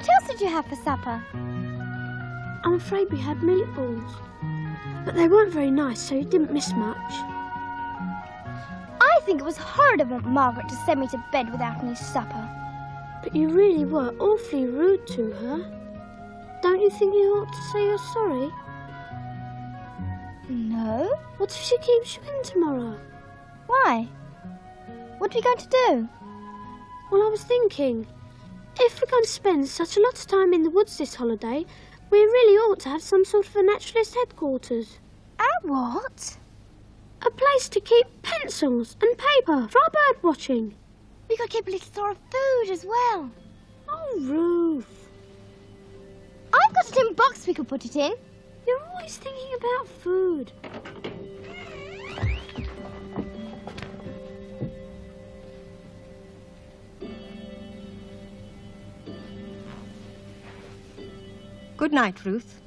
What else did you have for supper? I'm afraid we had meatballs. But they weren't very nice, so you didn't miss much. I think it was horrid of Aunt Margaret to send me to bed without any supper. But you really were awfully rude to her. Don't you think you ought to say you're sorry? No. What if she keeps you in tomorrow? Why? What are we going to do? Well, I was thinking, if we're going to spend such a lot of time in the woods this holiday, we really ought to have some sort of a naturalist headquarters. A what? A place to keep pencils and paper for our bird watching. We could keep a little store of food as well. Oh, Ruth. I've got a tin box we could put it in. You're always thinking about food. Good night, Ruth.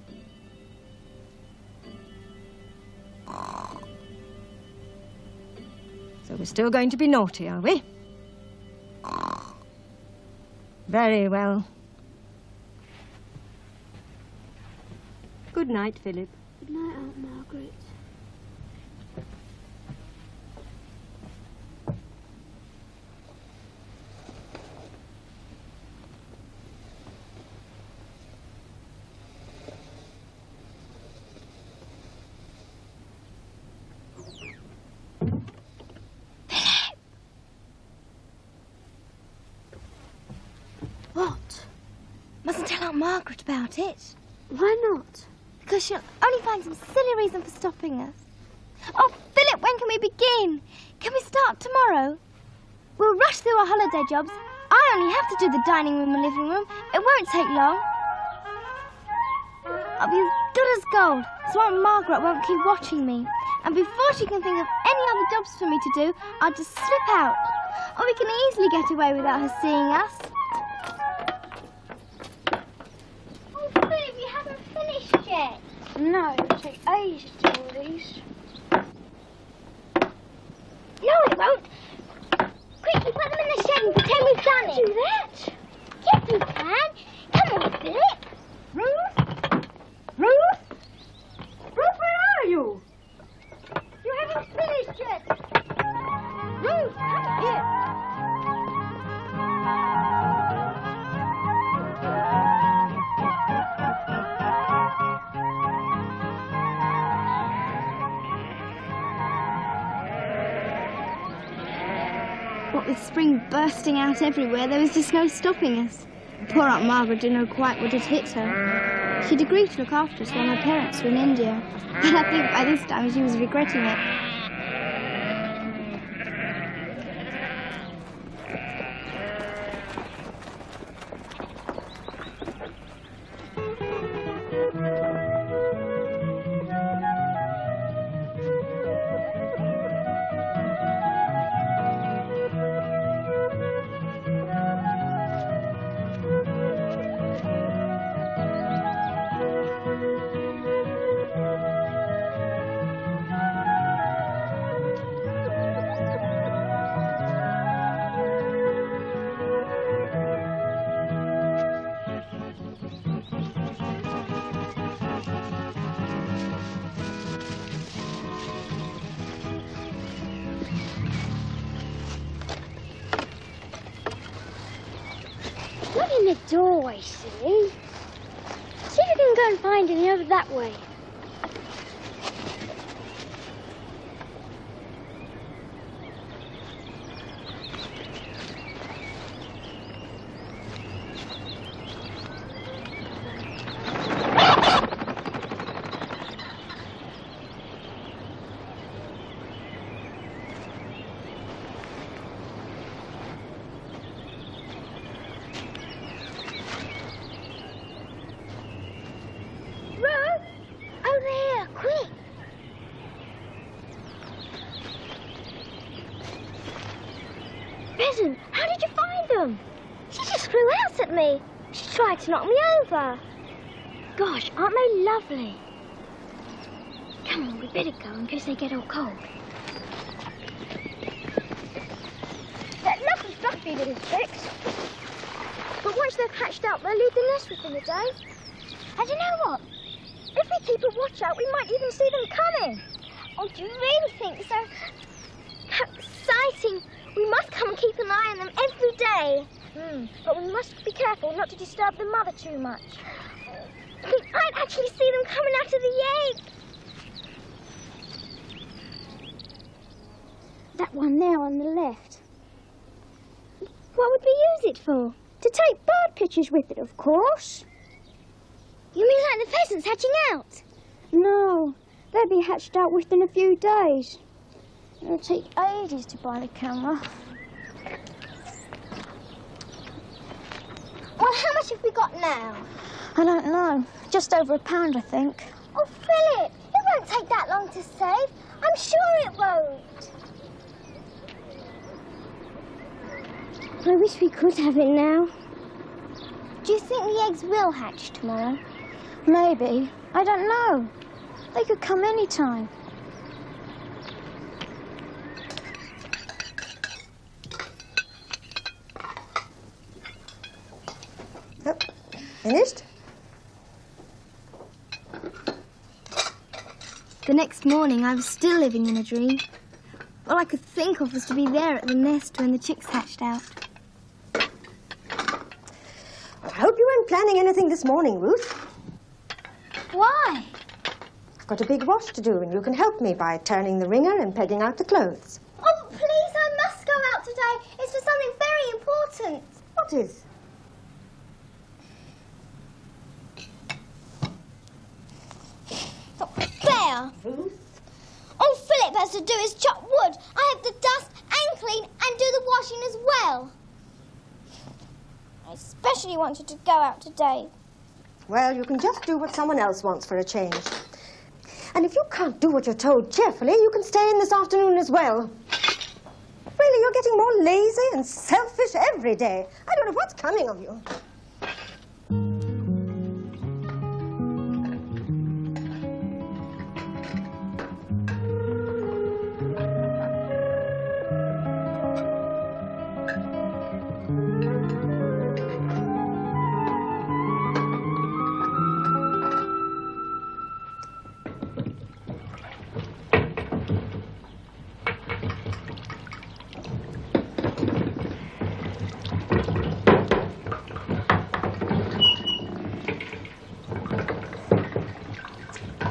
So we're still going to be naughty, are we? Very well. Good night, Philip. Good night, Aunt Margaret. What? Mustn't tell Aunt Margaret about it. Why not? Because she'll only find some silly reason for stopping us. Oh, Philip, when can we begin? Can we start tomorrow? We'll rush through our holiday jobs. I only have to do the dining room and living room. It won't take long. I'll be as good as gold, so Aunt Margaret won't keep watching me. And before she can think of any other jobs for me to do, I'll just slip out. Or we can easily get away without her seeing us. Oh, Philip, you haven't finished yet. No, it'll take ages to do all these. No, it won't. Quickly, put them in the shed and pretend we've done it. Do that? Yes, we can. Come on, Philip. Ruth? Ruth? Ruth, where are you? You haven't finished yet. Ruth, come here. What with spring bursting out everywhere, there was just no stopping us. Poor Aunt Margaret didn't know quite what had hit her. She'd agreed to look after us while my parents were in India, but I think by this time she was regretting it. Not in the doorway, silly. See if you can go and find any over that way. How did you find them? She just flew out at me. She tried to knock me over. Gosh, aren't they lovely? Come on, we better go in case they get all cold. That lovely fluffy little tricks. But once they've hatched out, they'll leave the nest within a day. And you know what? If we keep a watch out, we might even see them coming. Oh, do you really think so? How exciting! We must come and keep an eye on them every day. But we must be careful not to disturb the mother too much. We might actually see them coming out of the egg. That one there on the left. What would we use it for? To take bird pictures with it, of course. You mean like the pheasants hatching out? No, they'll be hatched out within a few days. It'll take ages to buy the camera. Well, how much have we got now? I don't know. Just over £1, I think. Oh, Philip, it won't take that long to save. I'm sure it won't. I wish we could have it now. Do you think the eggs will hatch tomorrow? Maybe. I don't know. They could come any time. Oh, finished? The next morning, I was still living in a dream. All I could think of was to be there at the nest when the chicks hatched out. I hope you weren't planning anything this morning, Ruth. Why? I've got a big wash to do, and you can help me by turning the wringer and pegging out the clothes. Oh, please, I must go out today. It's for something very important. What is? Oh, there. Ruth? All Philip has to do is chop wood. I have to dust and clean and do the washing as well. I especially wanted to go out today. Well, you can just do what someone else wants for a change. And if you can't do what you're told cheerfully, you can stay in this afternoon as well. Really, you're getting more lazy and selfish every day. I don't know what's coming of you.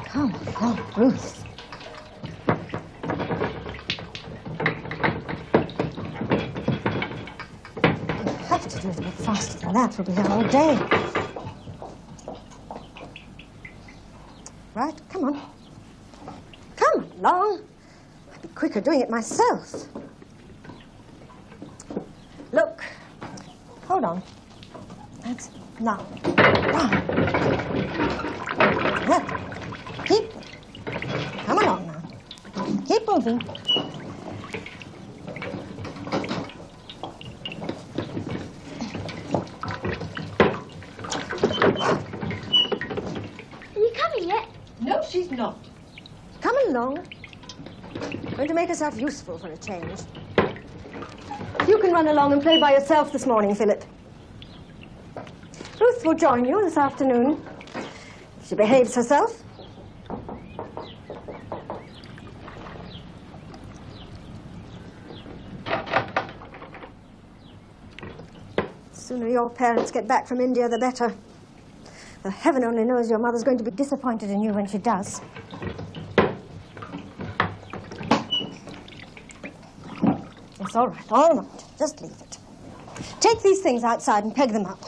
Come on, Ruth. You have to do it a bit faster than that. We'll be here all day. Right, come on. Come along. I'd be quicker doing it myself. Look. Hold on. That's now. That. Keep. Come along now. Keep moving. Are you coming yet? No, she's not. Come along. Going to make herself useful for a change. You can run along and play by yourself this morning, Philip. Ruth will join you this afternoon. If she behaves herself. The sooner your parents get back from India, the better. Though heaven only knows your mother's going to be disappointed in you when she does. It's all right. Just leave it. Take these things outside and peg them up.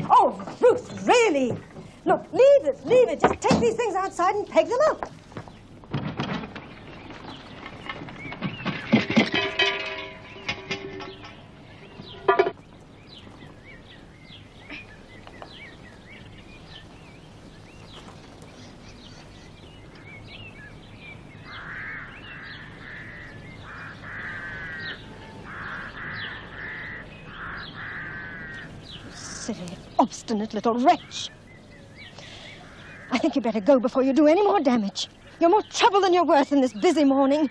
Oh, Ruth, really? Look, leave it. Just take these things outside and peg them up. Silly, obstinate little wretch. I think you better go before you do any more damage. You're more trouble than you're worth in this busy morning.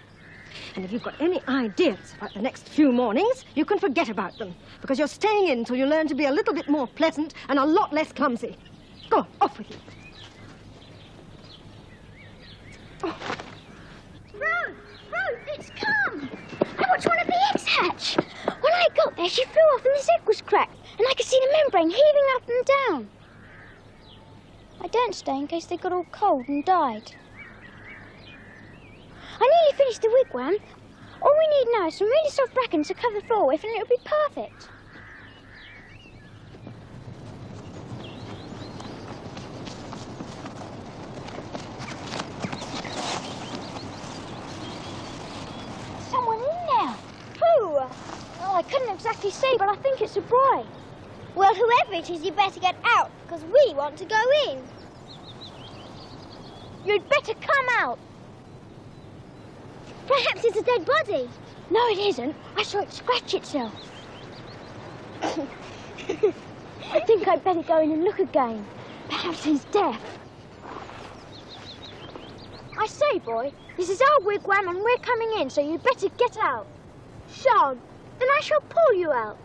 And if you've got any ideas about the next few mornings, you can forget about them, because you're staying in until you learn to be a little bit more pleasant and a lot less clumsy. Go on, off with you. Oh. Ruth, it's come! I watched one of the eggs hatch. When I got there, she flew off and this egg was cracked, and I could see the membrane heaving up and down. I daren't stay in case they got all cold and died. I nearly finished the wigwam. All we need now is some really soft bracken to cover the floor with, and it'll be perfect. Someone in there. Who? Oh, I couldn't exactly see, but I think it's a boy. Well, whoever it is, you better get out, because we want to go in. You'd better come out. Perhaps it's a dead body. No, it isn't. I saw it scratch itself. I think I'd better go in and look again. Perhaps he's deaf. I say, boy, this is our wigwam and we're coming in, so you'd better get out. Shan't. Then I shall pull you out.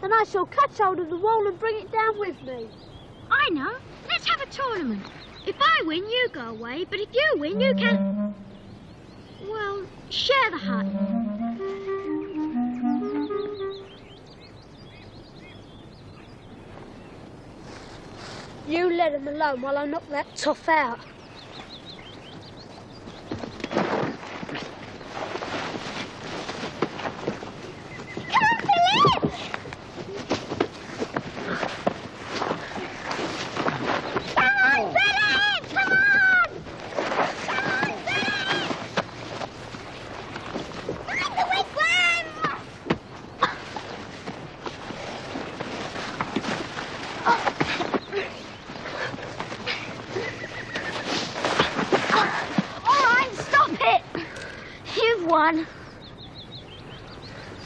Then I shall catch hold of the wall and bring it down with me. I know. Let's have a tournament. If I win, you go away, but if you win, you can... well, share the hut. You let him alone while I knock that toff out.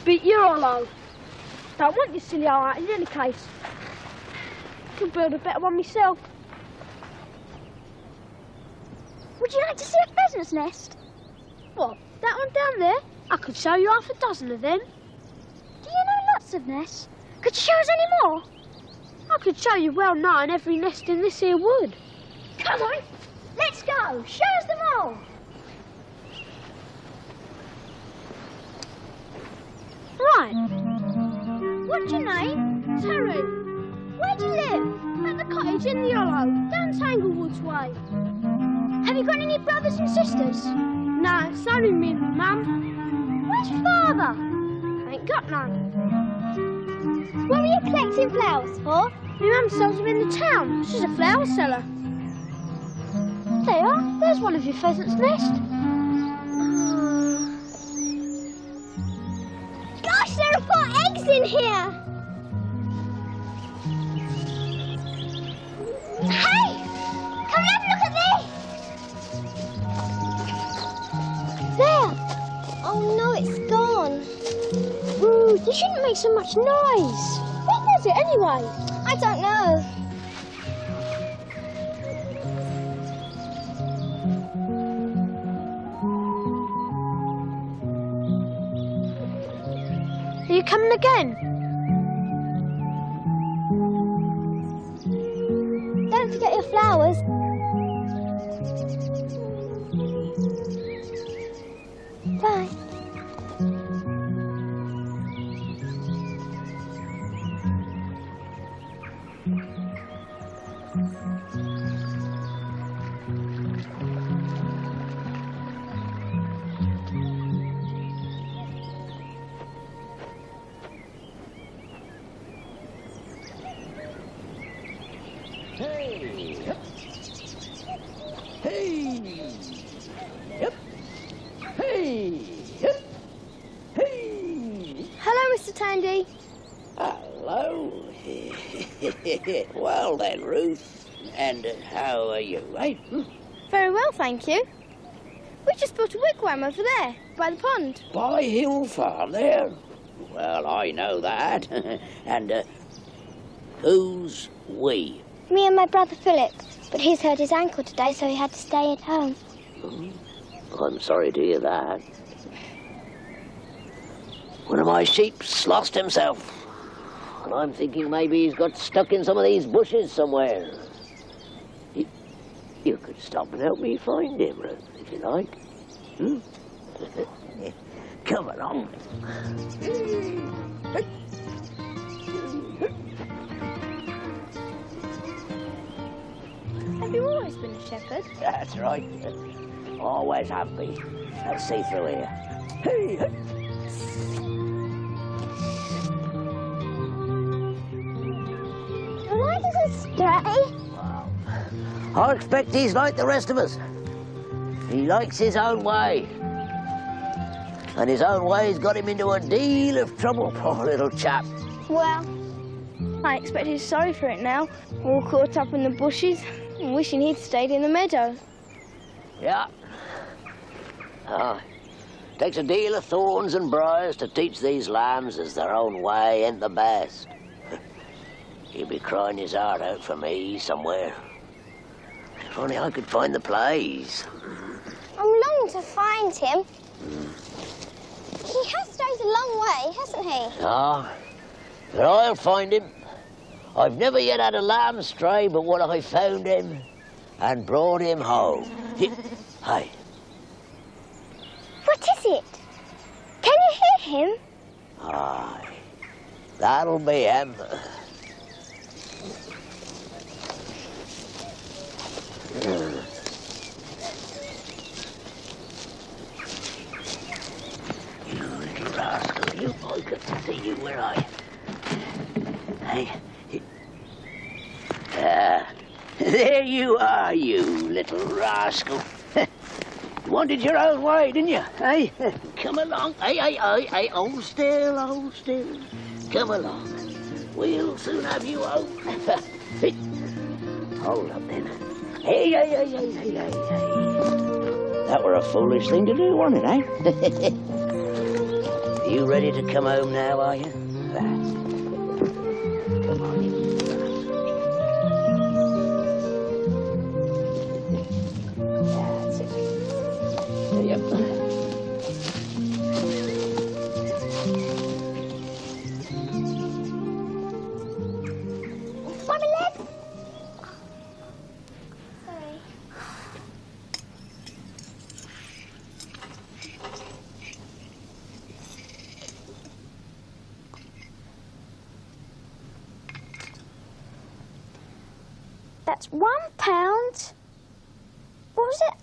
Beat you, Rollo. Don't want your silly old hat in any case. Can build a better one myself. Would you like to see a pheasant's nest? What, that one down there? I could show you half a dozen of them. Do you know lots of nests? Could you show us any more? I could show you well nigh every nest in this here wood. Come on, let's go. Show us them all. Right. What's your name? Terry. Where do you live? At the cottage in the hollow, down Tanglewoods way. Have you got any brothers and sisters? No, it's only me and my mum. Where's your father? Ain't got none. What were you collecting flowers for? My mum sells them in the town. She's a flower seller. There are. There's one of your pheasant's nest. Gosh, there are 4 eggs in here. Hey! Come and have a look at this! There! Oh no, it's gone. Ruth, you shouldn't make so much noise. What was it anyway? I don't know. Are you coming again? Don't forget your flowers. Bye. Hello, Mr. Tandy. Hello. Well then, Ruth. And how are you, eh? Very well, thank you. We just built a wigwam over there, by the pond. By Hill Farm there? Well, I know that. And who's we? Me and my brother Philip, but he's hurt his ankle today, so he had to stay at home. I'm sorry to hear that. One of my sheep's lost himself. And I'm thinking maybe he's got stuck in some of these bushes somewhere. You could stop and help me find him, Ruth, if you like. Hmm? Come along. Have you always been a shepherd? That's right. Always have been. Let's see through here. Hey, hey. Why does it stray? I expect he's like the rest of us. He likes his own way. And his own way's got him into a deal of trouble, poor little chap. Well, I expect he's sorry for it now. All caught up in the bushes and wishing he'd stayed in the meadow. Yeah. Takes a deal of thorns and briars to teach these lambs as their own way ain't the best. He'll be crying his heart out for me somewhere. If only I could find the place. I'm longing to find him. He has strayed a long way, hasn't he? But I'll find him. I've never yet had a lamb stray but what I found him and brought him home. Hey. What is it? Can you hear him? Aye. That'll be him. You little rascal, you, I got to see you where I... Hey. There you are, you little rascal. You wanted your own way, didn't you? Hey, come along. Hey, hold still, hold still. Come along. We'll soon have you home. Hold up then. Hey. That were a foolish thing to do, wasn't it, eh? You ready to come home now, are you? That's it. Come on, you. That's it. Yep. Mommy, let's... Sorry. That's £1. What was it?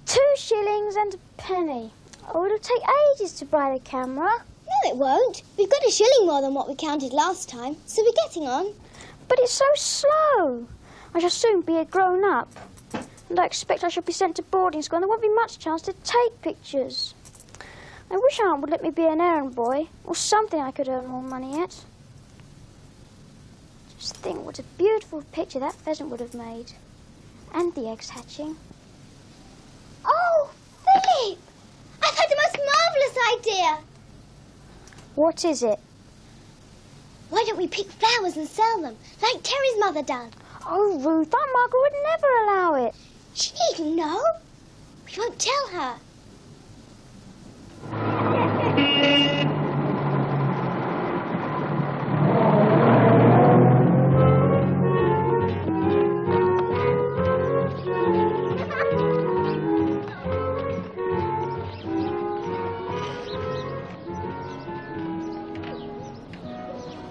2 shillings and a penny. Oh, it'll take ages to buy the camera. No, it won't. We've got a shilling more than what we counted last time, so we're getting on. But it's so slow. I shall soon be a grown-up. And I expect I shall be sent to boarding school and there won't be much chance to take pictures. I wish Aunt would let me be an errand boy, or something I could earn more money at. Just think what a beautiful picture that pheasant would have made. And the eggs hatching. Oh, Philip! I've had the most marvellous idea. What is it? Why don't we pick flowers and sell them, like Terry's mother done? Oh, Ruth, Aunt Margaret would never allow it. She needn't know. We won't tell her.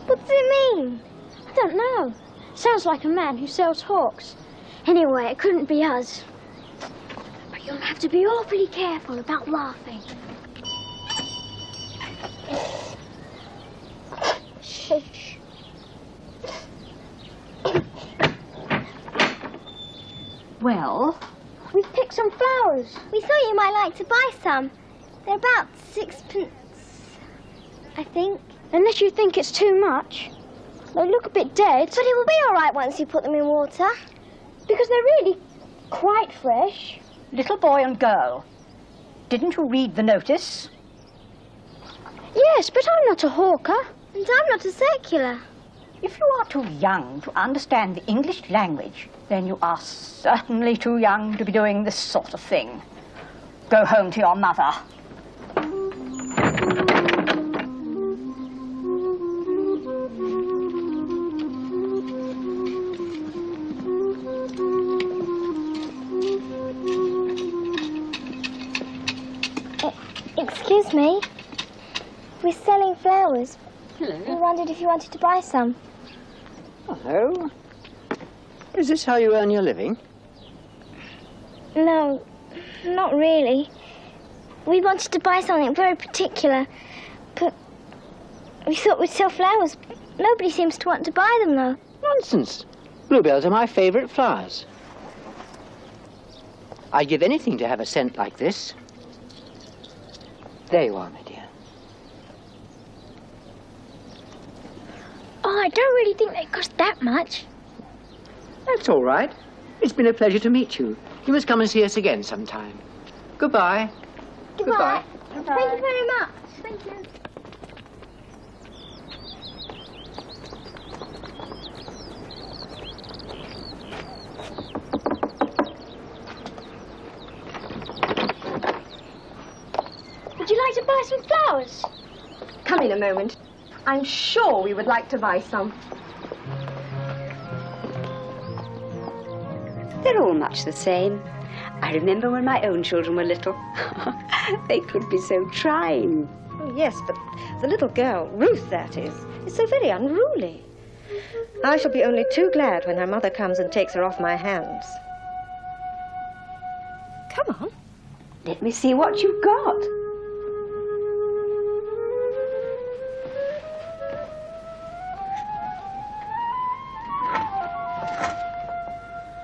What's it mean? I don't know. Sounds like a man who sells hawks. Anyway, it couldn't be us. But you'll have to be awfully careful about laughing. Shh. Well, We've picked some flowers. We thought you might like to buy some. They're about 6p, I think. Unless you think it's too much. They look a bit dead. But it will be all right once you put them in water. Because they're really quite fresh. little boy and girl, didn't you read the notice? Yes, but I'm not a hawker. And I'm not a circular. If you are too young to understand the English language, then you are certainly too young to be doing this sort of thing. Go home to your mother. Excuse me. We're selling flowers. Hello. We wondered if you wanted to buy some. Hello. Is this how you earn your living? No, not really. We wanted to buy something very particular, but we thought we'd sell flowers. Nobody seems to want to buy them, though. Nonsense. Bluebells are my favourite flowers. I'd give anything to have a scent like this. There you are, my dear. Oh, I don't really think they cost that much. That's all right. It's been a pleasure to meet you. You must come and see us again sometime. Goodbye. Goodbye. Goodbye. Thank you very much. Thank you. Would you like to buy some flowers? Come in a moment. I'm sure we would like to buy some. They're all much the same. I remember when my own children were little. They could be so trying. Oh, yes, but the little girl, Ruth that is so very unruly. I shall be only too glad when her mother comes and takes her off my hands. Come on. Let me see what you've got.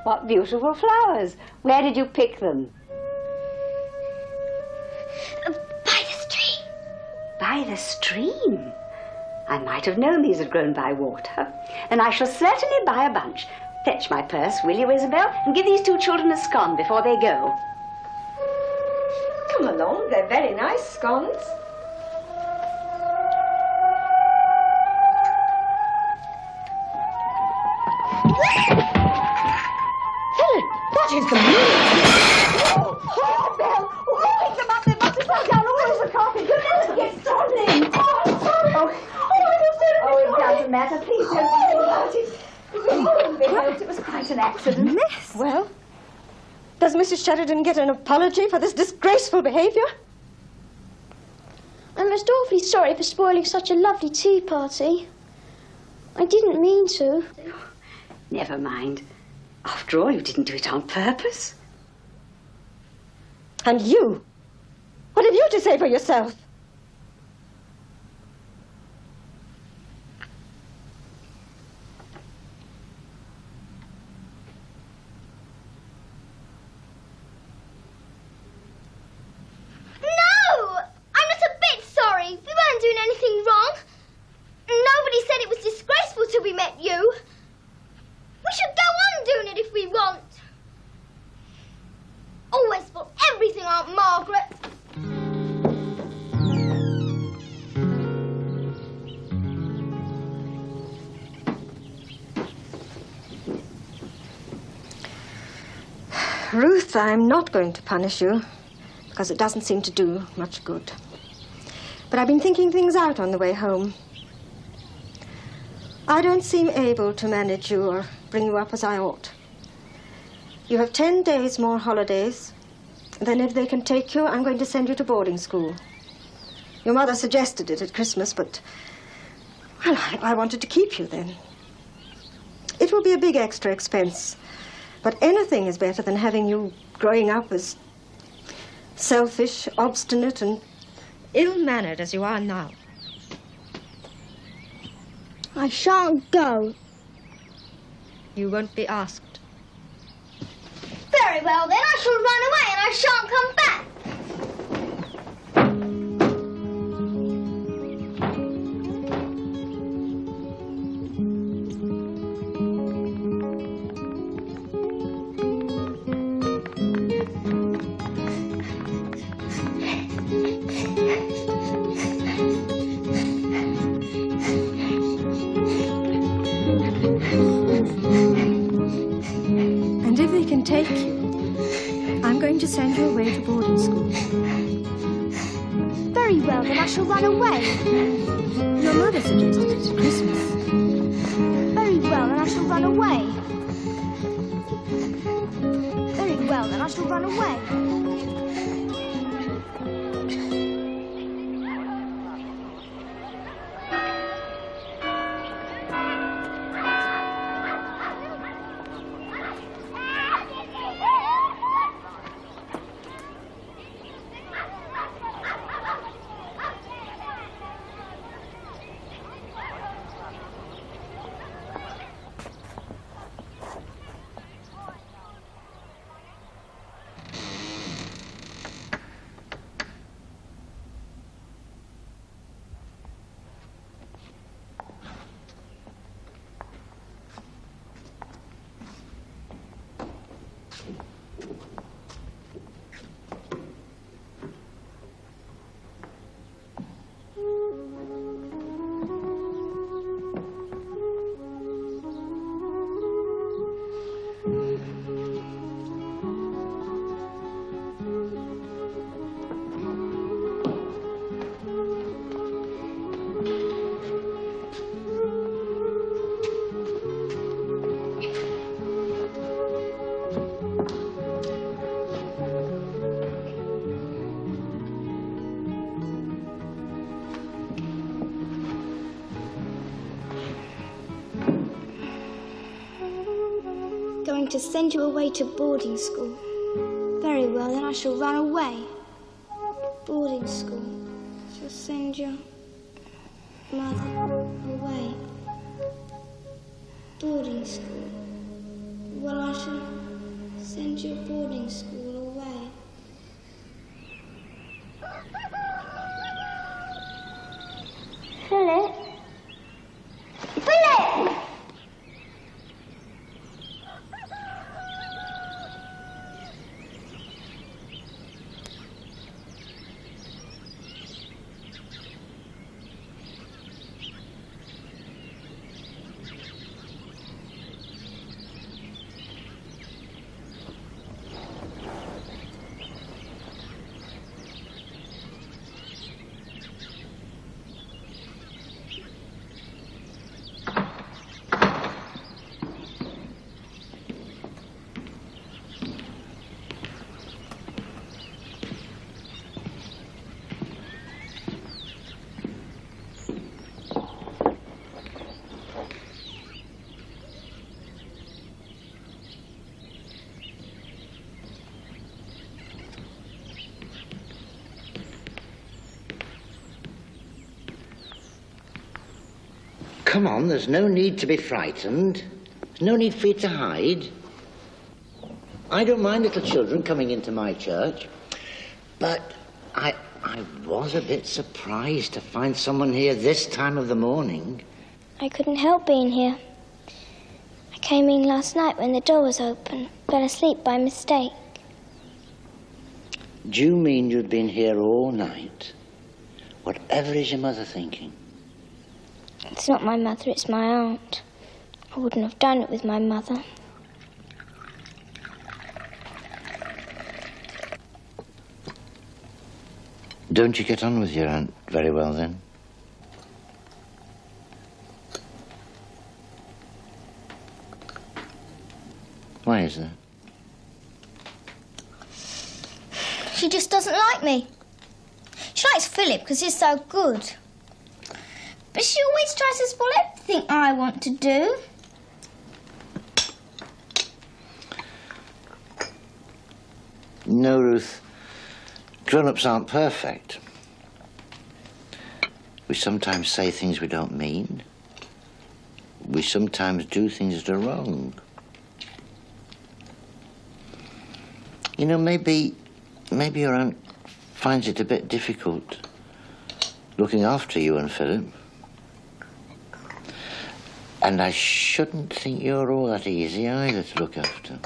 What beautiful flowers. Where did you pick them? By the stream. By the stream? I might have known these had grown by water. And I shall certainly buy a bunch. Fetch my purse, will you, Isabel? And give these two children a scone before they go. Come along, they're very nice scones. Helen, what is the meaning? Oh, Belle! Oh, pick them up, they must have fell down all over the carpet. Don't let them get stolen. Oh, I'm sorry. Oh, it doesn't matter. Please don't worry about it. They hoped it was quite an accident. Miss? Well, does Mrs. Sheridan get an apology for this disgraceful behaviour? I'm most awfully sorry for spoiling such a lovely tea party. I didn't mean to. Never mind. After all, you didn't do it on purpose. And you? What have you to say for yourself? No! I'm not a bit sorry. We weren't doing anything wrong. Nobody said it was disgraceful till we met you. We should go on doing it if we want. Always for everything, Aunt Margaret. Ruth, I'm not going to punish you, because it doesn't seem to do much good. But I've been thinking things out on the way home. I don't seem able to manage you or bring you up as I ought. You have 10 days more holidays. Then if they can take you, I'm going to send you to boarding school. Your mother suggested it at Christmas, but, well, I wanted to keep you then. It will be a big extra expense, but anything is better than having you growing up as selfish, obstinate, and ill-mannered as you are now. I shan't go. You won't be asked. Very well, then. I shall run away and I shan't come back. And if they can take you, I'm going to send you away to boarding Very well, then I shall run away. Your mother suggested it's Christmas. Very well, then I shall run away. Very well, then I shall run away. Going to send you away to boarding school. Very well, then I shall run away. Boarding school. Shall send your mother away. Boarding school. Well, I shall send your boarding school away. Philip? Philip! Come on, there's no need to be frightened. There's no need for you to hide. I don't mind little children coming into my church, but I was a bit surprised to find someone here this time of the morning. I couldn't help being here. I came in last night when the door was open, fell asleep by mistake. Do you mean you'd been here all night? Whatever is your mother thinking? It's not my mother, it's my aunt. I wouldn't have done it with my mother. Don't you get on with your aunt very well, then? Why is that? She just doesn't like me. She likes Philip because he's so good. But she always tries to spoil everything I want to do. No, Ruth. Grown-ups aren't perfect. We sometimes say things we don't mean. We sometimes do things that are wrong. You know, maybe your aunt finds it a bit difficult looking after you and Philip. And I shouldn't think you're all that easy either to look after.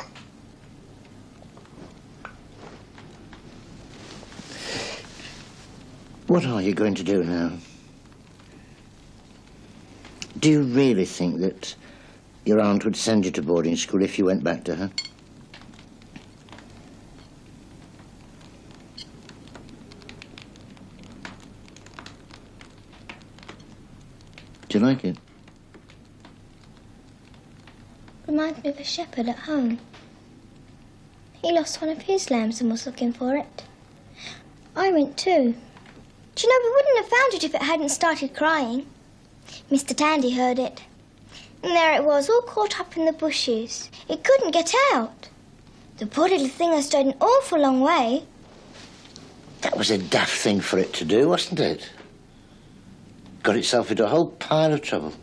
What are you going to do now? Do you really think that your aunt would send you to boarding school if you went back to her? Do you like it? Reminds me of a shepherd at home. He lost one of his lambs and was looking for it. I went too. Do you know, we wouldn't have found it if it hadn't started crying. Mr. Tandy heard it. And there it was, all caught up in the bushes. It couldn't get out. The poor little thing has strayed an awful long way. That was a daft thing for it to do, wasn't it? Got itself into a whole pile of trouble.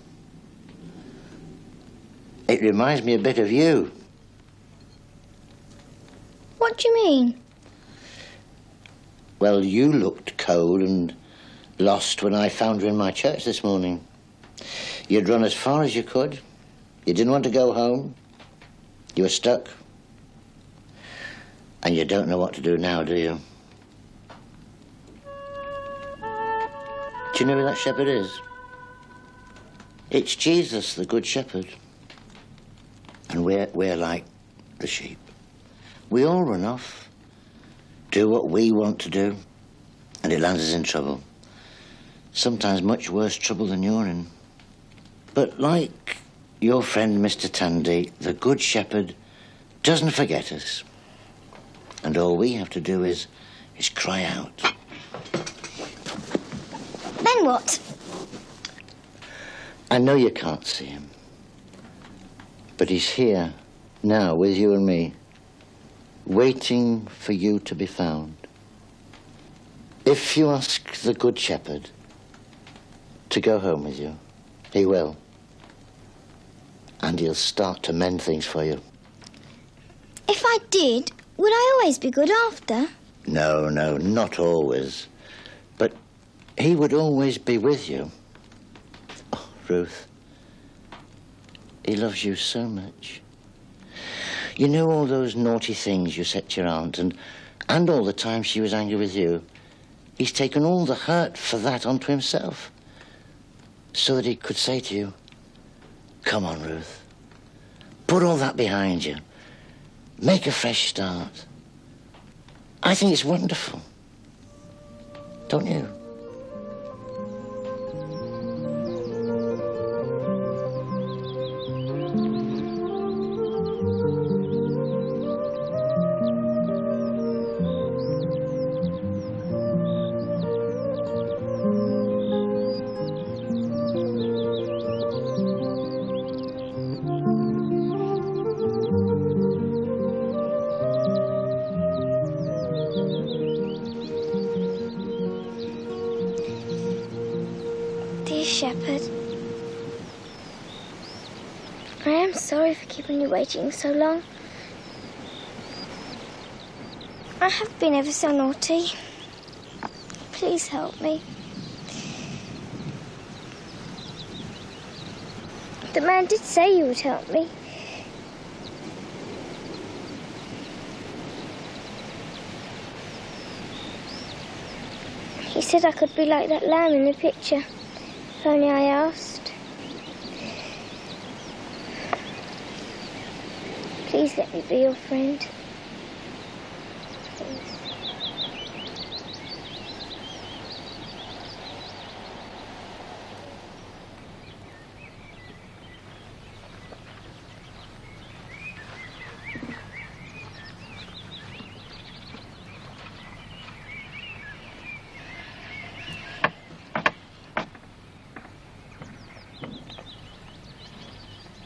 It reminds me a bit of you. What do you mean? Well, you looked cold and lost when I found you in my church this morning. You'd run as far as you could. You didn't want to go home. You were stuck. And you don't know what to do now, do you? Do you know who that shepherd is? It's Jesus, the Good Shepherd. And we're like the sheep. We all run off, do what we want to do, and it lands us in trouble. Sometimes much worse trouble than you're in. But like your friend Mr. Tandy, the Good Shepherd doesn't forget us. And all we have to do is cry out. Then what? I know you can't see him, but he's here now with you and me, waiting for you to be found. If you ask the Good Shepherd to go home with you, he will. And he'll start to mend things for you. If I did, would I always be good after? No, not always. But he would always be with you. Oh, Ruth, he loves you so much. You know all those naughty things you said to your aunt and all the time she was angry with you? He's taken all the hurt for that onto himself so that he could say to you, come on, Ruth, put all that behind you. Make a fresh start. I think it's wonderful. Don't you? Shepherd, I am sorry for keeping you waiting so long. I have been ever so naughty. Please help me. The man did say you would help me. He said I could be like that lamb in the picture. If only I asked. Please let me be your friend. Please.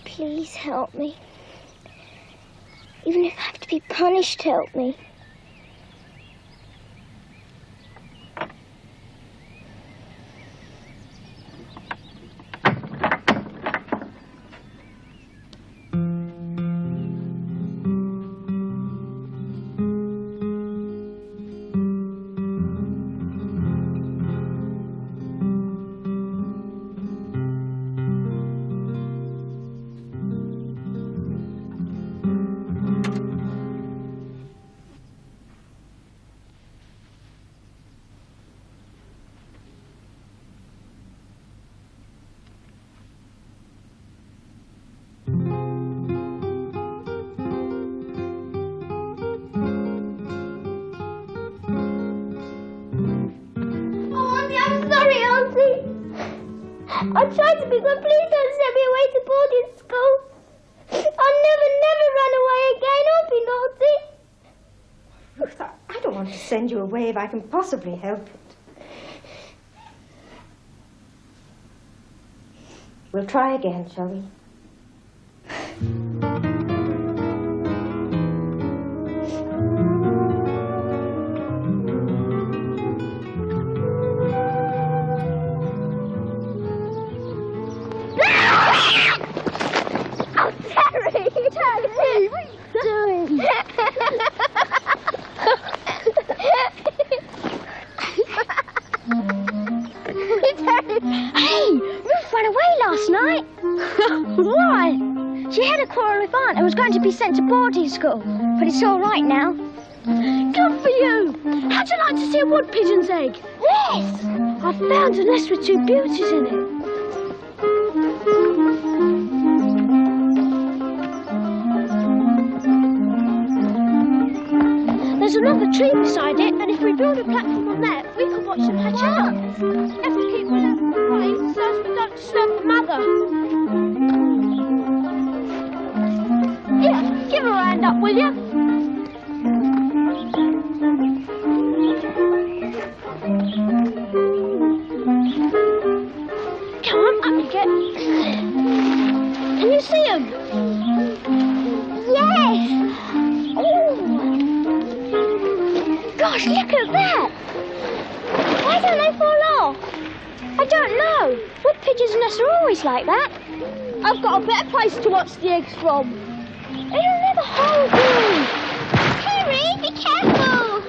Please help me. Even if I have to be punished, help me. I'll try to be good. Please don't send me away to boarding school. I'll never run away again. I'll be naughty. Ruth, I don't want to send you away if I can possibly help it. We'll try again, shall we? Hey, Ruth ran away last night. Why? She had a quarrel with Aunt and was going to be sent to boarding school. But it's all right now. Good for you. How'd you like to see a wood pigeon's egg? Yes. I found a nest with 2 beauties in it. There's another tree beside it, and if we build a platform on that, we can watch them hatch out. Have to keep one out of the way so as we don't disturb the mother. Here, give her a hand up, will you? Come on, up you get. Can you see them? Yes. Oh. Gosh, look at that. Why don't they fall off? I don't know. Wood pigeons' nests are always like that. I've got a better place to watch the eggs from. It'll never hold you. Harry, be careful.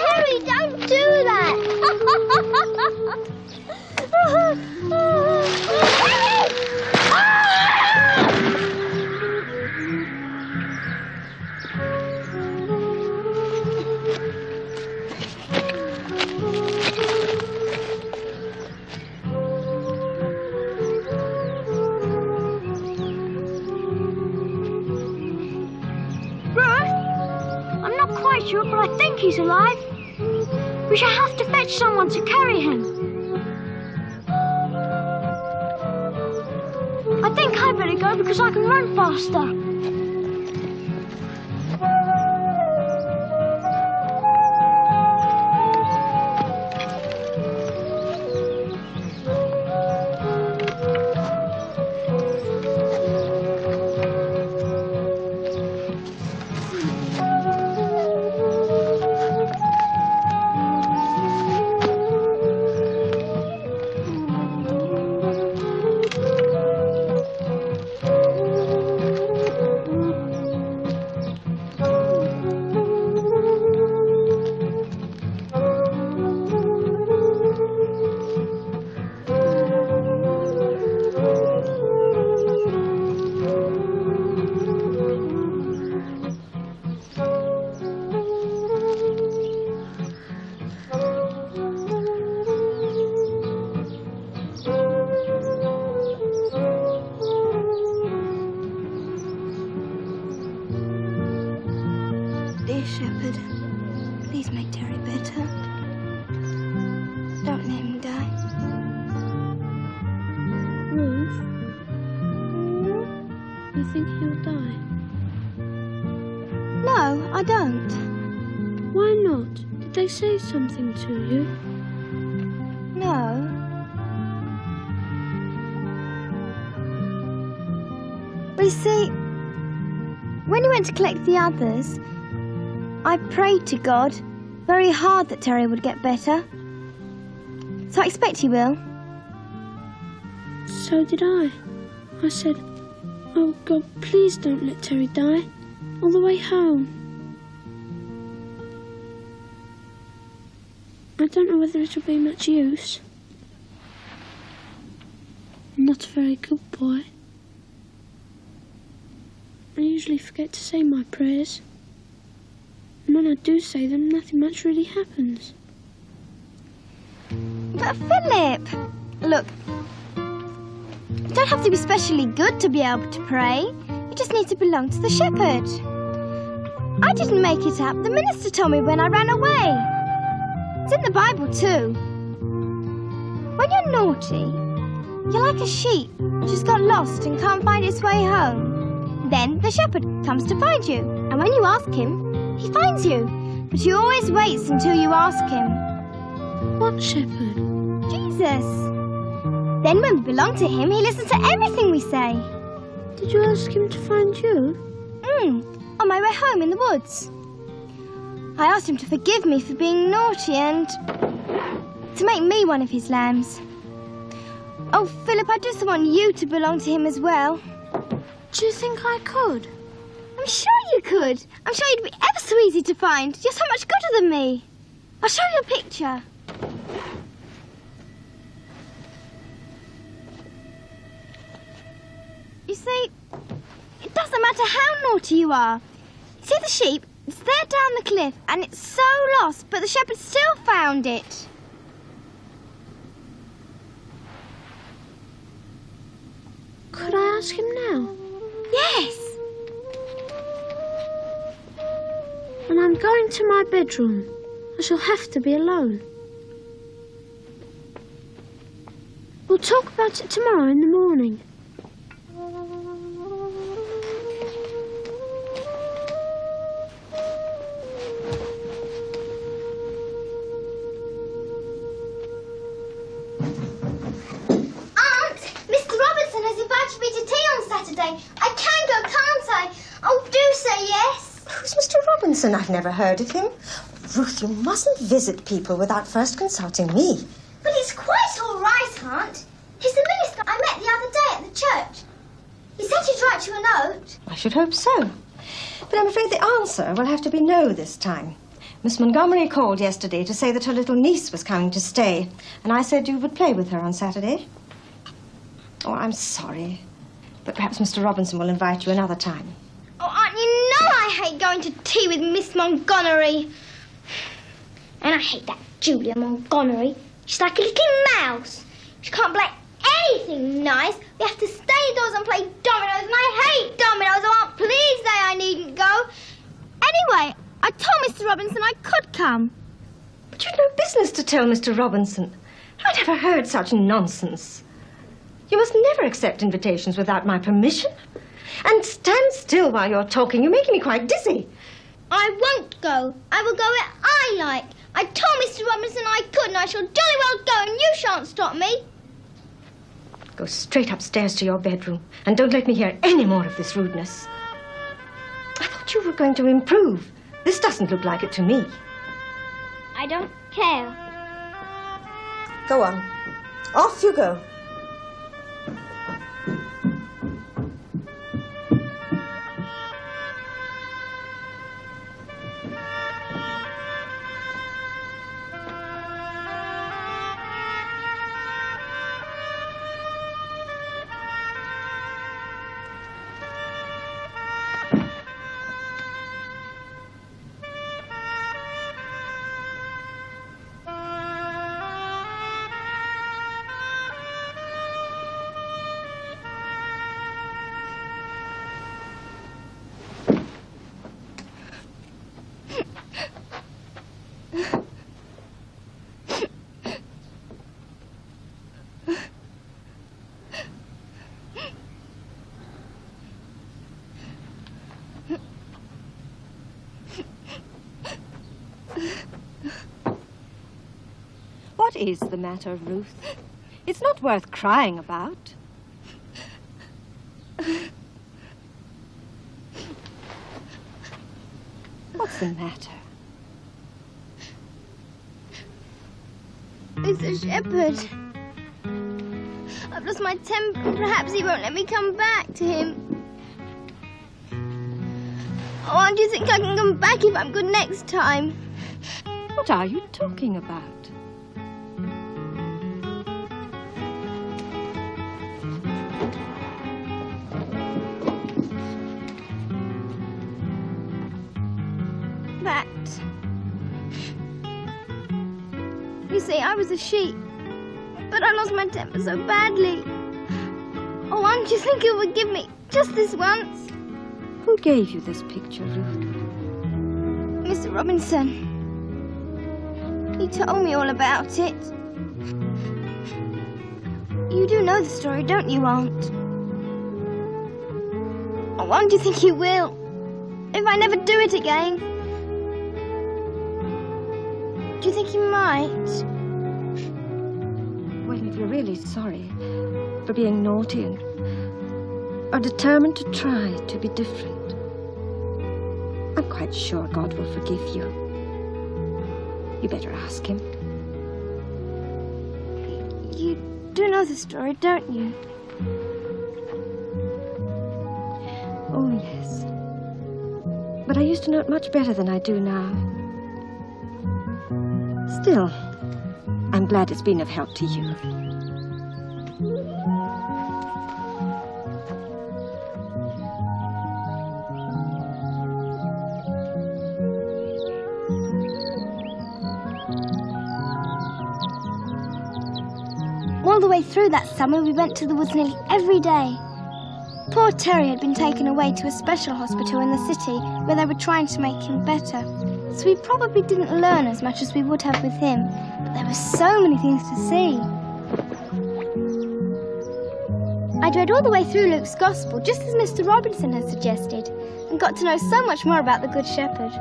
Harry, don't do that. Sure, but I think he's alive. We shall have to fetch someone to carry him. I think I better go because I can run faster. Dear Shepherd, please make Terry better. Don't let him die. Ruth, you think he'll die? No, I don't. Why not? Did they say something to you? No. But you see, when he went to collect the others, I prayed to God very hard that Terry would get better. So I expect he will. So did I. I said, oh God, please don't let Terry die. All the way home. I don't know whether it'll be much use. I'm not a very good boy. I usually forget to say my prayers. And when I do say them, nothing much really happens. But Philip, look, you don't have to be specially good to be able to pray. You just need to belong to the shepherd. I didn't make it up. The minister told me when I ran away. It's in the Bible too. When you're naughty, you're like a sheep which has got lost and can't find its way home. Then the shepherd comes to find you, and when you ask him, he finds you. But he always waits until you ask him. What shepherd? Jesus. Then when we belong to him, he listens to everything we say. Did you ask him to find you? On my way home in the woods. I asked him to forgive me for being naughty and to make me one of his lambs. Oh, Philip, I just want you to belong to him as well. Do you think I could? I'm sure you could. I'm sure you'd be ever so easy to find. You're so much gooder than me. I'll show you a picture. You see, it doesn't matter how naughty you are. See the sheep? It's there down the cliff, and it's so lost, but the shepherd still found it. Could I ask him now? Yes. When I'm going to my bedroom, I shall have to be alone. We'll talk about it tomorrow in the morning. I can go, can't I? Oh, do say yes. Who's Mr. Robinson? I've never heard of him. Ruth, you mustn't visit people without first consulting me. But he's quite all right, Aunt. He's the minister I met the other day at the church. He said he'd write you a note. I should hope so. But I'm afraid the answer will have to be no this time. Miss Montgomery called yesterday to say that her little niece was coming to stay, and I said you would play with her on Saturday. Oh, I'm sorry. But perhaps Mr. Robinson will invite you another time. Oh, Aunt, you know I hate going to tea with Miss Montgomery. And I hate that Julia Montgomery. She's like a little mouse. She can't play anything nice. We have to stay indoors and play dominoes, and I hate dominoes. Oh, Aunt, please say I needn't go. Anyway, I told Mr. Robinson I could come. But you'd no business to tell Mr. Robinson. I never heard such nonsense. You must never accept invitations without my permission. And stand still while you're talking. You're making me quite dizzy. I won't go. I will go where I like. I told Mr. Robinson I could, and I shall jolly well go, and you shan't stop me. Go straight upstairs to your bedroom, and don't let me hear any more of this rudeness. I thought you were going to improve. This doesn't look like it to me. I don't care. Go on. Off you go. What is the matter, Ruth? It's not worth crying about. What's the matter? It's the shepherd. I've lost my temper. Perhaps he won't let me come back to him. Oh, do you think I can come back if I'm good next time? What are you talking about? That. You see, I was a sheep, but I lost my temper so badly. Oh, won't you think you'll forgive me just this once? Who gave you this picture, Ruth? Mr. Robinson. He told me all about it. You do know the story, don't you, Aunt? I wonder do you think he will? If I never do it again? Do you think he might? Well, if you're really sorry for being naughty and are determined to try to be different, I'm quite sure God will forgive you. You better ask him. You do know the story, don't you? Oh, yes. But I used to know it much better than I do now. Still, I'm glad it's been of help to you. All the way through that summer, we went to the woods nearly every day. Poor Terry had been taken away to a special hospital in the city where they were trying to make him better. So we probably didn't learn as much as we would have with him, but there were so many things to see. I'd read all the way through Luke's Gospel, just as Mr. Robinson had suggested, and got to know so much more about the Good Shepherd.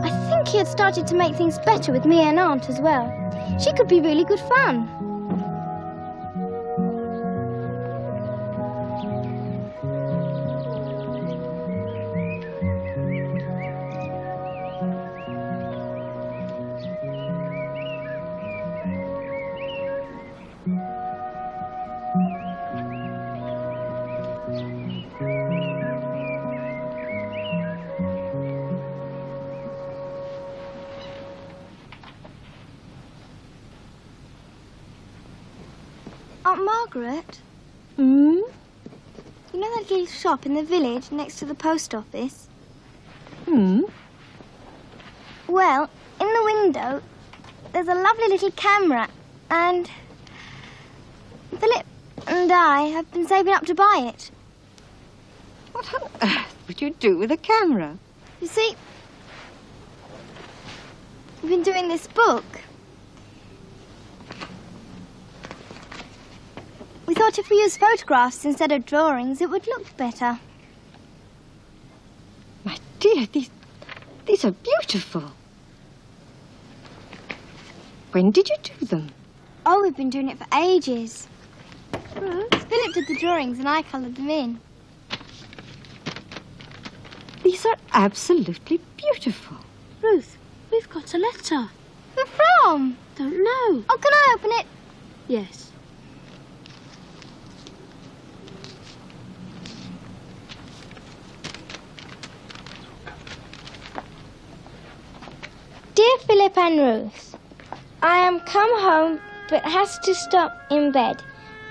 I think he had started to make things better with me and Aunt as well. She could be really good fun. Aunt Margaret? Hmm? You know that little shop in the village next to the post office? Hmm? Well, in the window, there's a lovely little camera, and Philip and I have been saving up to buy it. What on earth would you do with a camera? You see, we've been doing this book. We thought if we used photographs instead of drawings, it would look better. My dear, these are beautiful. When did you do them? Oh, we've been doing it for ages. Philip did the drawings and I coloured them in. These are absolutely beautiful. Ruth, we've got a letter. Who from? Don't know. Oh, can I open it? Yes. Dear Philip and Ruth, I am come home but has to stop in bed.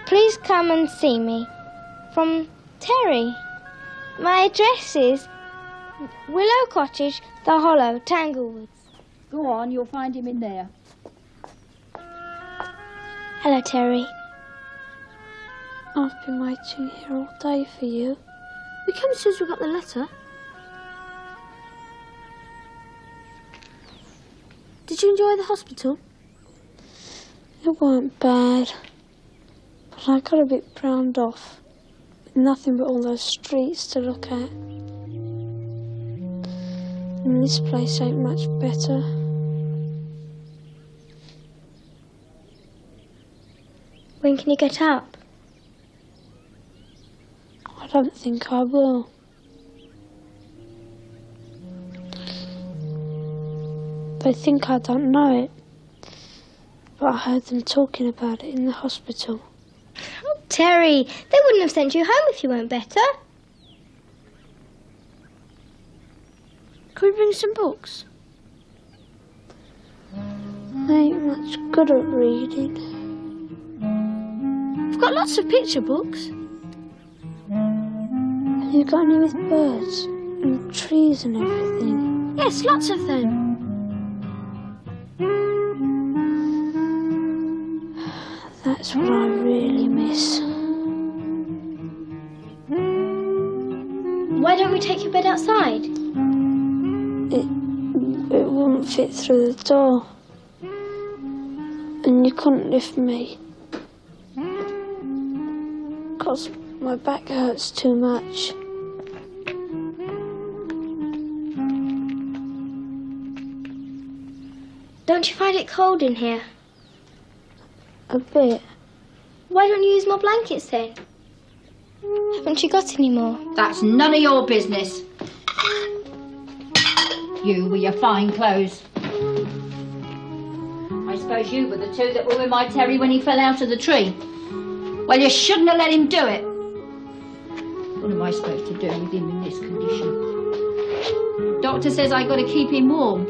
Please come and see me. From Terry. My address is Willow Cottage, The Hollow, Tanglewoods. Go on, you'll find him in there. Hello, Terry. I've been waiting here all day for you. We come as soon as we got the letter. Did you enjoy the hospital? It weren't bad, but I got a bit browned off, with nothing but all those streets to look at. And this place ain't much better. When can you get up? I don't think I will. They think I don't know it, but I heard them talking about it in the hospital. Oh, Terry, they wouldn't have sent you home if you weren't better. Can we bring some books? I ain't much good at reading. We've got lots of picture books. Have you got any with birds and trees and everything? Yes, lots of them. That's what I really miss. Why don't we take your bed outside? It wouldn't fit through the door. And you couldn't lift me. 'Cause my back hurts too much. Don't you find it cold in here? A bit. Why don't you use more blankets then? Haven't you got any more? That's none of your business. You with your fine clothes. I suppose you were the two that were with my Terry when he fell out of the tree. Well, you shouldn't have let him do it. What am I supposed to do with him in this condition? Doctor says I got to keep him warm.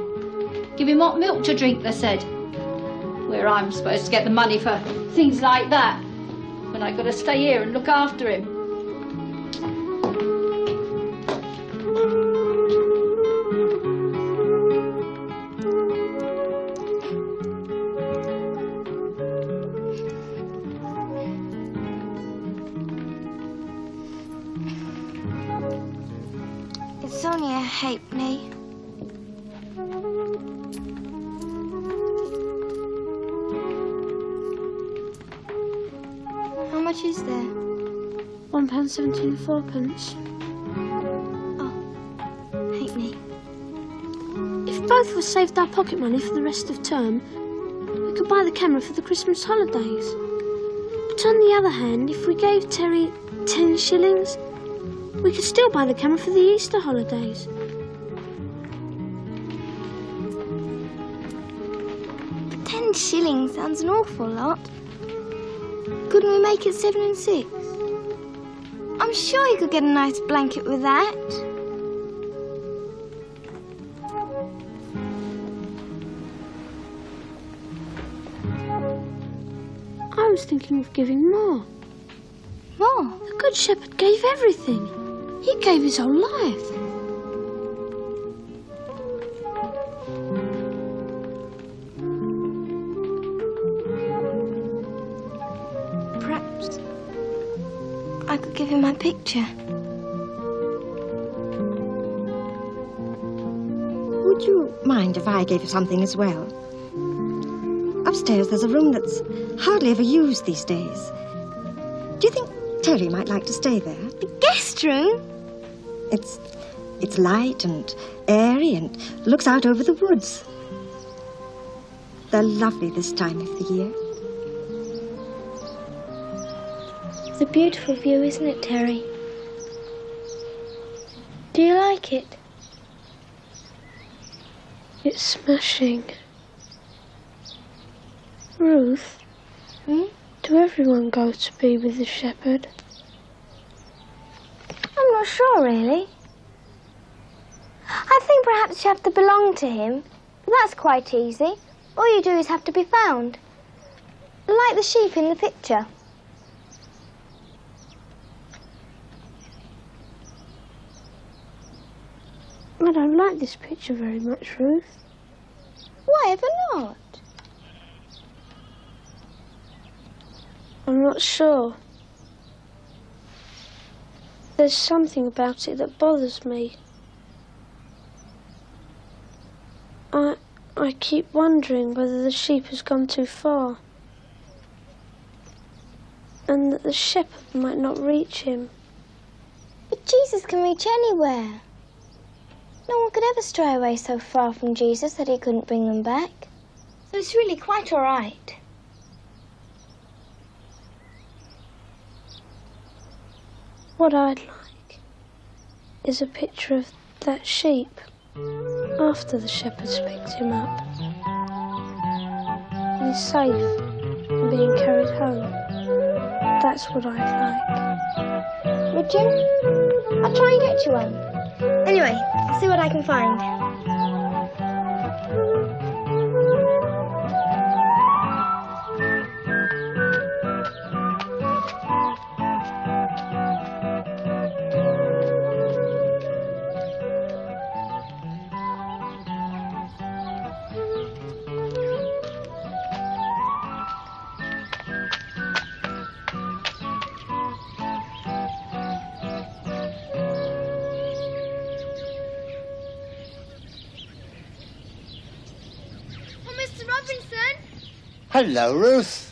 Give him hot milk to drink, they said. Where I'm supposed to get the money for things like that, when I got to stay here and look after him. It's only a halfpenny. How much is there? £1.17 and 4p. Oh, halfpenny. If both of us saved our pocket money for the rest of term, we could buy the camera for the Christmas holidays. But on the other hand, if we gave Terry 10 shillings, we could still buy the camera for the Easter holidays. But 10 shillings sounds an awful lot. Couldn't we make it 7 and 6? I'm sure you could get a nice blanket with that. I was thinking of giving more. More? The Good Shepherd gave everything. He gave his whole life. Perhaps I could give him my picture. Would you mind if I gave you something as well? Upstairs there's a room that's hardly ever used these days. Do you think Terry might like to stay there? The guest room? It's light and airy and looks out over the woods. They're lovely this time of the year. It's a beautiful view, isn't it, Terry? Do you like it? It's smashing. Ruth, do everyone go to be with the shepherd? I'm not sure, really. I think perhaps you have to belong to him. But that's quite easy. All you do is have to be found. Like the sheep in the picture. I don't like this picture very much, Ruth. Why ever not? I'm not sure. There's something about it that bothers me. I keep wondering whether the sheep has gone too far. And that the shepherd might not reach him. But Jesus can reach anywhere. No one could ever stray away so far from Jesus that he couldn't bring them back. So it's really quite all right. What I'd like is a picture of that sheep after the shepherd's picked him up. And he's safe and being carried home. That's what I'd like. Would you? I'll try and get you one. Anyway, I'll see what I can find. Robinson! Hello, Ruth.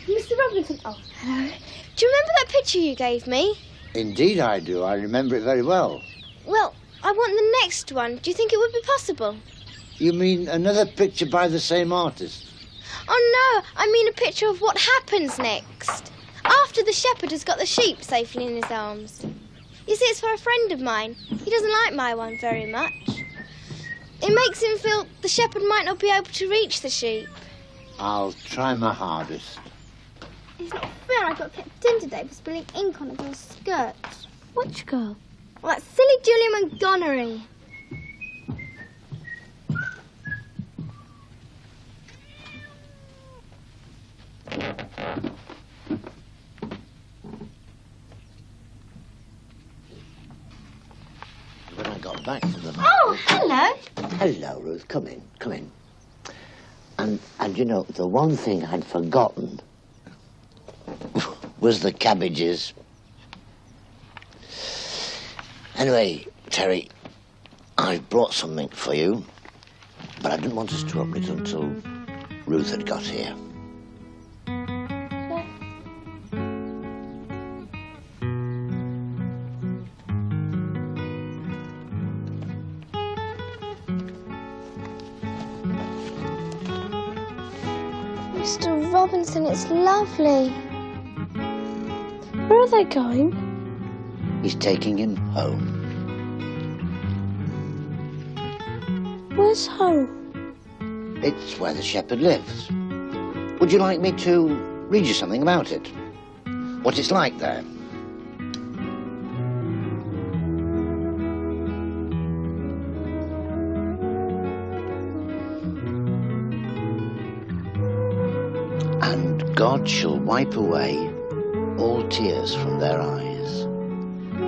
Mr. Robinson, oh, hello. Do you remember that picture you gave me? Indeed I do. I remember it very well. Well, I want the next one. Do you think it would be possible? You mean another picture by the same artist? Oh, no. I mean a picture of what happens next. After the shepherd has got the sheep safely in his arms. You see, it's for a friend of mine. He doesn't like my one very much. It makes him feel the shepherd might not be able to reach the sheep. I'll try my hardest. It's not fair I got kept in today for spilling ink on a girl's skirt. Which girl? Well, that silly Julia Montgomery. When I got back from the market... Oh, hello. Hello, Ruth. Come in, come in. And you know, the one thing I'd forgotten was the cabbages. Anyway, Terry, I've brought something for you, but I didn't want us to open it until Ruth had got here. Mr. Robinson, it's lovely. Where are they going? He's taking him home. Where's home? It's where the shepherd lives. Would you like me to read you something about it? What it's like there? And God shall wipe away all tears from their eyes,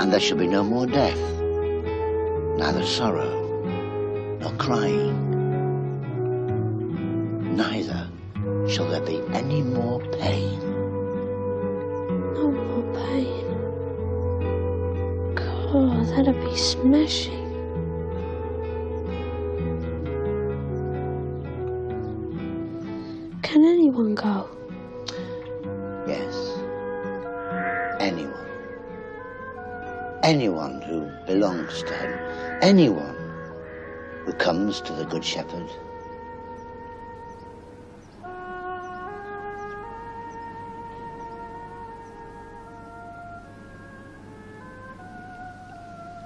and there shall be no more death, neither sorrow, nor crying, neither shall there be any more pain. No more pain. God, that'd be smashing. Can anyone go? Yes. Anyone. Anyone who belongs to him. Anyone who comes to the Good Shepherd.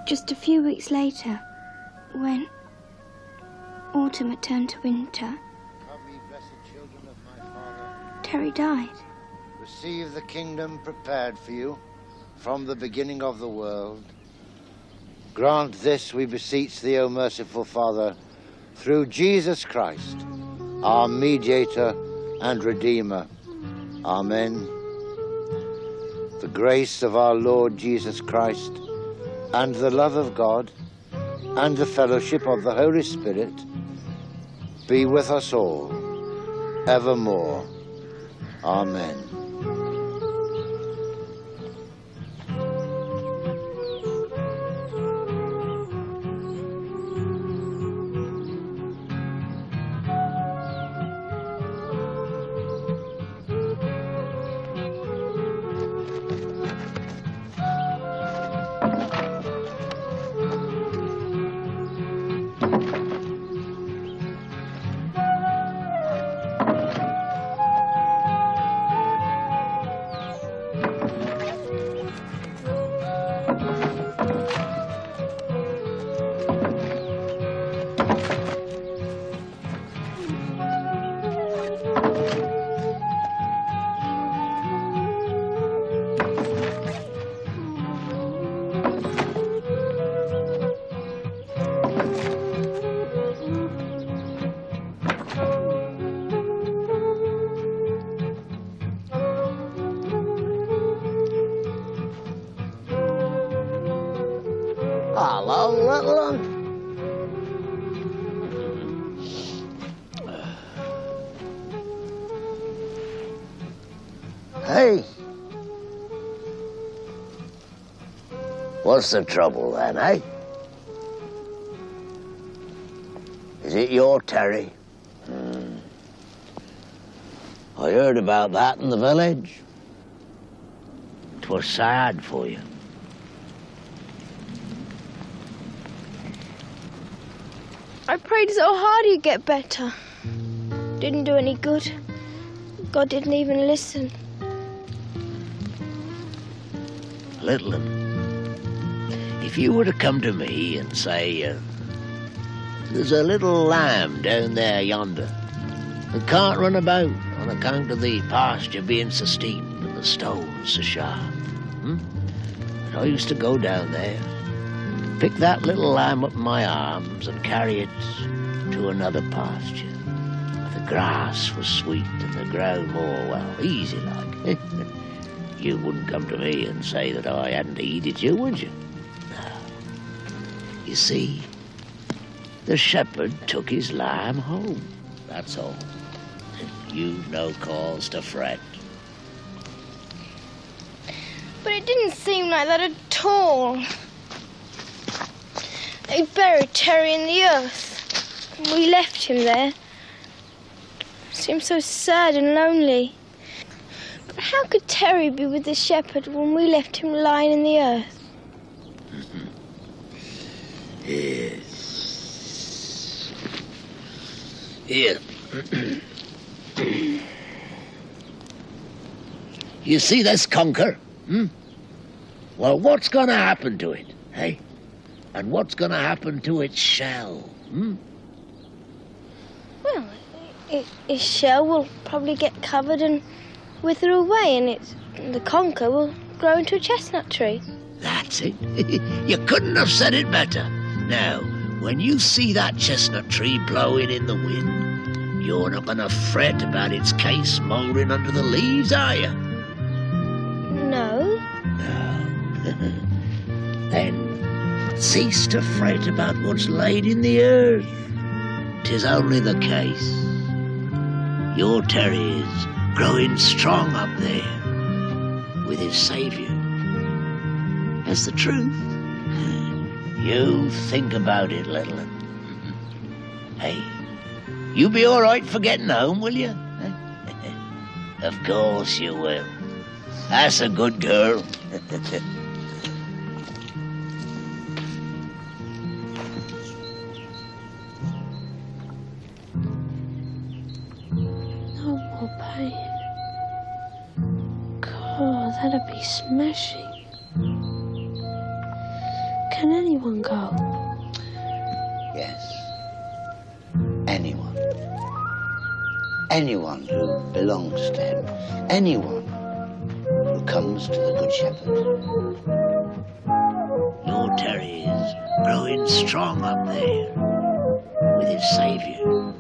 Just a few weeks later, when autumn had turned to winter, Come, ye blessed children of my Father. Terry died. Receive the kingdom prepared for you from the beginning of the world. Grant this, we beseech thee, O merciful Father, through Jesus Christ, our mediator and Redeemer. Amen. The grace of our Lord Jesus Christ, and the love of God, and the fellowship of the Holy Spirit be with us all, evermore. Amen. Hello, little one. Hey. What's the trouble then, eh? Is it your Terry? I heard about that in the village. 'Twas sad for you. I prayed so hard he'd get better. Didn't do any good. God didn't even listen. Little 'un, if you were to come to me and say, there's a little lamb down there yonder that can't run about on account of the pasture being so steep and the stones so sharp. And I used to go down there, pick that little lamb up in my arms and carry it to another pasture where the grass was sweet and the ground more, well, easy like. You wouldn't come to me and say that I hadn't heeded you, would you? No. You see, the shepherd took his lamb home, that's all. You've no cause to fret. But it didn't seem like that at all. They buried Terry in the earth. We left him there. It seemed so sad and lonely. But how could Terry be with the shepherd when we left him lying in the earth? Yes. Here. You see this conker? Well, what's going to happen to it, hey? And what's going to happen to its shell? Well, its shell will probably get covered and wither away, and the conker will grow into a chestnut tree. That's it. You couldn't have said it better. Now, when you see that chestnut tree blowing in the wind, you're not going to fret about its case mouldering under the leaves, are you? No. No. Then cease to fret about what's laid in the earth. 'Tis only the case. Your Terry is growing strong up there with his Saviour. That's the truth. You think about it, little one. Hey, you be all right for getting home, will you? Of course you will. That's a good girl. No more pain. God, that'd be smashing. Can anyone go? Yes. Anyone. Anyone who belongs to him. Anyone who comes to the Good Shepherd. Your Terry is growing strong up there with his Saviour.